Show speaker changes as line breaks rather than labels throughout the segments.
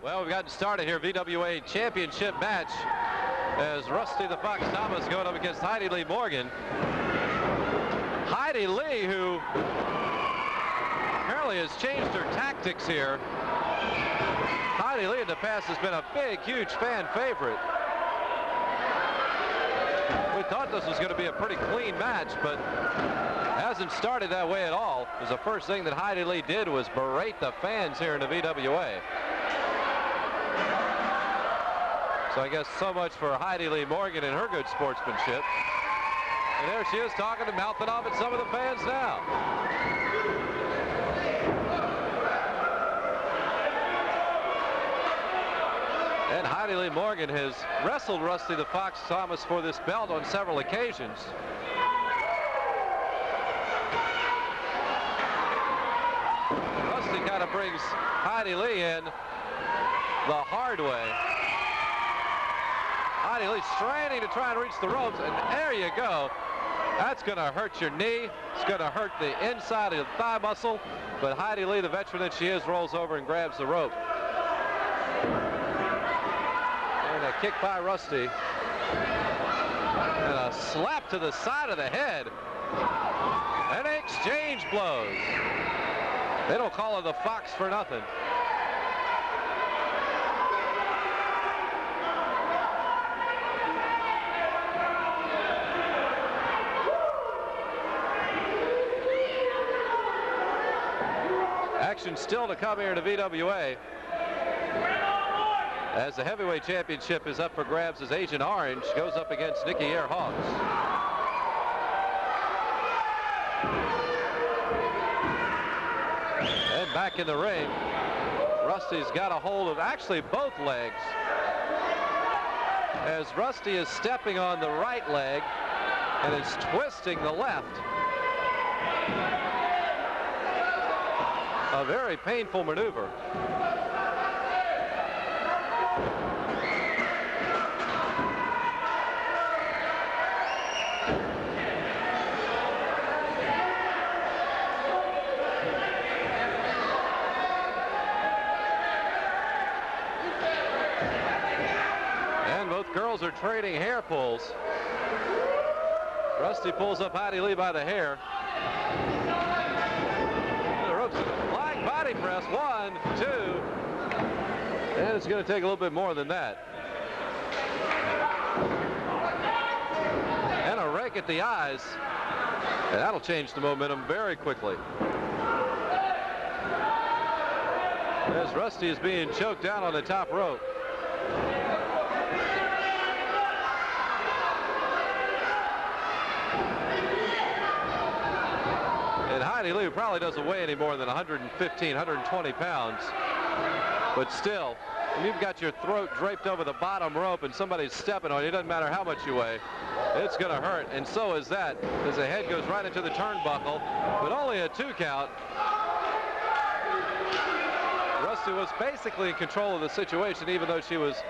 Well, we've gotten started here. VWA championship match as Rustee the Fox Thomas going up against Heidi Lee Morgan. Heidi Lee, who apparently has changed her tactics here. Heidi Lee in the past has been a big, huge fan favorite. We thought this was going to be a pretty clean match, but hasn't started that way at all. Because the first thing that Heidi Lee did was berate the fans here in the VWA. So I guess so much for Heidi Lee Morgan and her good sportsmanship. And there she is talking and mouthing off at some of the fans now. And Heidi Lee Morgan has wrestled Rustee the Fox Thomas for this belt on several occasions. Rustee kind of brings Heidi Lee in the hard way. Heidi Lee straining to try and reach the ropes, and there you go. That's going to hurt your knee. It's going to hurt the inside of the thigh muscle. But Heidi Lee, the veteran that she is, rolls over and grabs the rope. And a kick by Rustee. And a slap to the side of the head. And they exchange blows. They don't call her the Fox for nothing. Action still to come here to VWA as the heavyweight championship is up for grabs as Agent Orange goes up against Nikki Air Hawks. And back in the ring, Rustee's got a hold of actually both legs as Rustee is stepping on the right leg and is twisting the left. A very painful maneuver. And both girls are trading hair pulls. Rustee pulls up Heidi Lee by the hair. Body press, 1, 2, and it's going to take a little bit more than that. And a rake at the eyes, and that'll change the momentum very quickly. As Rustee is being choked down on the top rope. And Heidi Lee probably doesn't weigh any more than 115, 120 pounds. But still, when you've got your throat draped over the bottom rope and somebody's stepping on you, it doesn't matter how much you weigh, it's going to hurt. And so is that, as the head goes right into the turnbuckle, but only a 2 count. Rustee was basically in control of the situation, even though she was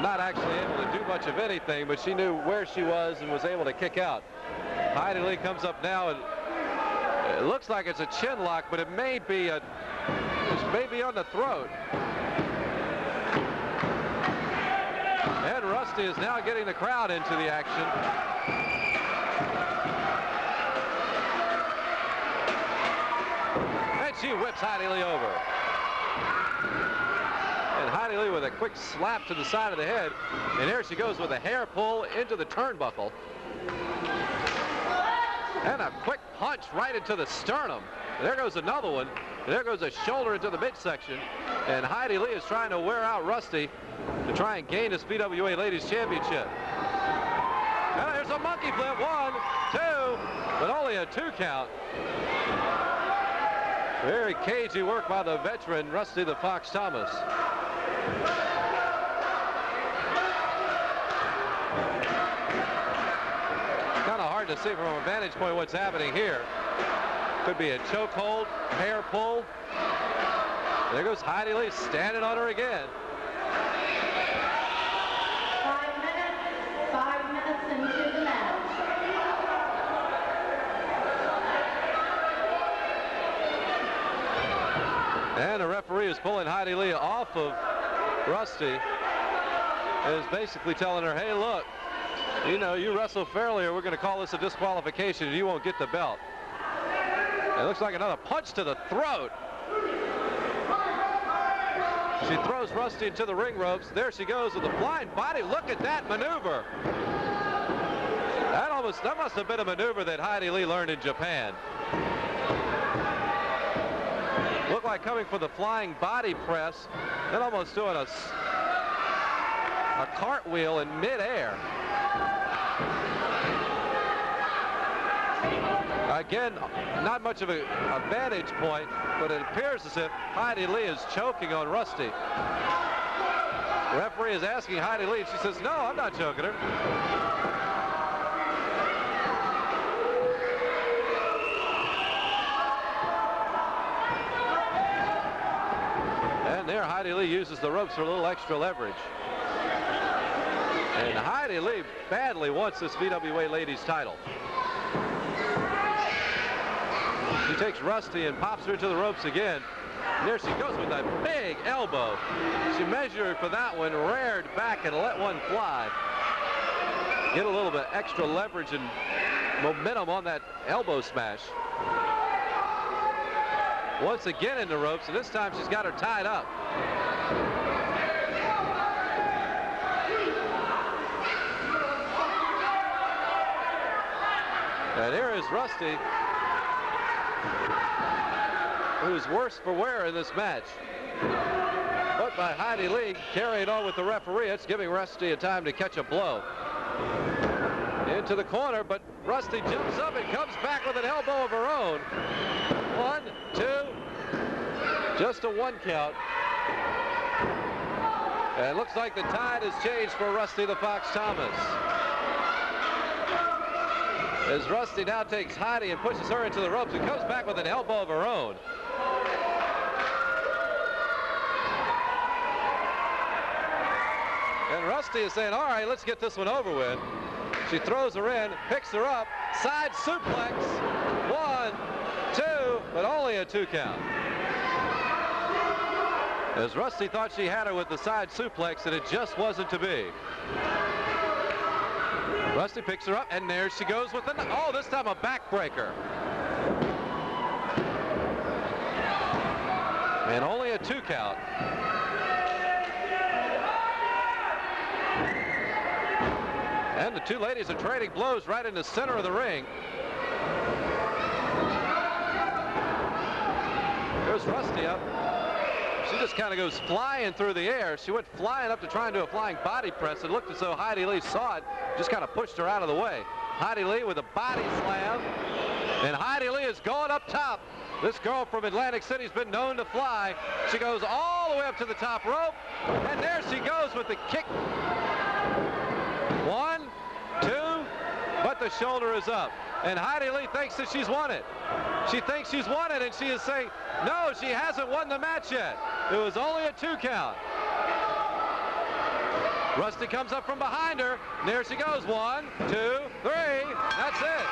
not actually able to do much of anything, but she knew where she was and was able to kick out. Heidi Lee comes up now, and it looks like it's a chin lock, but it may be on the throat. And Rustee is now getting the crowd into the action. And she whips Heidi Lee over. And Heidi Lee with a quick slap to the side of the head. And there she goes with a hair pull into the turnbuckle. And a quick punch right into the sternum. And there goes another one. And there goes a shoulder into the midsection. And Heidi Lee is trying to wear out Rustee to try and gain this VWA Ladies Championship. And there's a monkey flip. 1, 2, but only a 2 count. Very cagey work by the veteran Rustee the Fox Thomas. Kind of hard to see from a vantage point what's happening here. Could be a chokehold, hair pull. There goes Heidi Lee standing on her again.
5 minutes into the match.
And the referee is pulling Heidi Lee off of Rustee and is basically telling her, hey, look, you know, you wrestle fairly or we're going to call this a disqualification and you won't get the belt. It looks like another punch to the throat. She throws Rustee into the ring ropes. There she goes with a flying body. Look at that maneuver. That must have been a maneuver that Heidi Lee learned in Japan. Looked like coming for the flying body press, then almost doing a cartwheel in midair. Again, not much of a vantage point, but it appears as if Heidi Lee is choking on Rustee. The referee is asking Heidi Lee, and she says, no, I'm not choking her. And there, Heidi Lee uses the ropes for a little extra leverage. And Heidi Lee badly wants this VWA Ladies title. She takes Rustee and pops her to the ropes again. And there she goes with a big elbow. She measured for that one, reared back and let one fly. Get a little bit extra leverage and momentum on that elbow smash. Once again in the ropes, and this time she's got her tied up. And here is Rustee, who's worse for wear in this match. But by Heidi Lee carrying on with the referee, it's giving Rustee a time to catch a blow. Into the corner, but Rustee jumps up and comes back with an elbow of her own. 1, 2, just a 1 count. And it looks like the tide has changed for Rustee the Fox Thomas. As Rustee now takes Heidi and pushes her into the ropes and comes back with an elbow of her own. And Rustee is saying, all right, let's get this one over with. She throws her in, picks her up, side suplex. 1, 2, but only a 2 count. As Rustee thought she had her with the side suplex, and it just wasn't to be. Rustee picks her up, and there she goes with oh, this time a backbreaker. And only a 2 count. And the two ladies are trading blows right in the center of the ring. There's Rustee up. She just kind of goes flying through the air. She went flying up to try and do a flying body press. It looked as though Heidi Lee saw it, just kind of pushed her out of the way. Heidi Lee with a body slam. And Heidi Lee is going up top. This girl from Atlantic City has been known to fly. She goes all the way up to the top rope. And there she goes with the kick. 1, 2, but the shoulder is up. And Heidi Lee thinks that she's won it. She thinks she's won it, and she is saying, no, she hasn't won the match yet. It was only a 2 count. Rustee comes up from behind her. And there she goes. 1, 2, 3. That's it.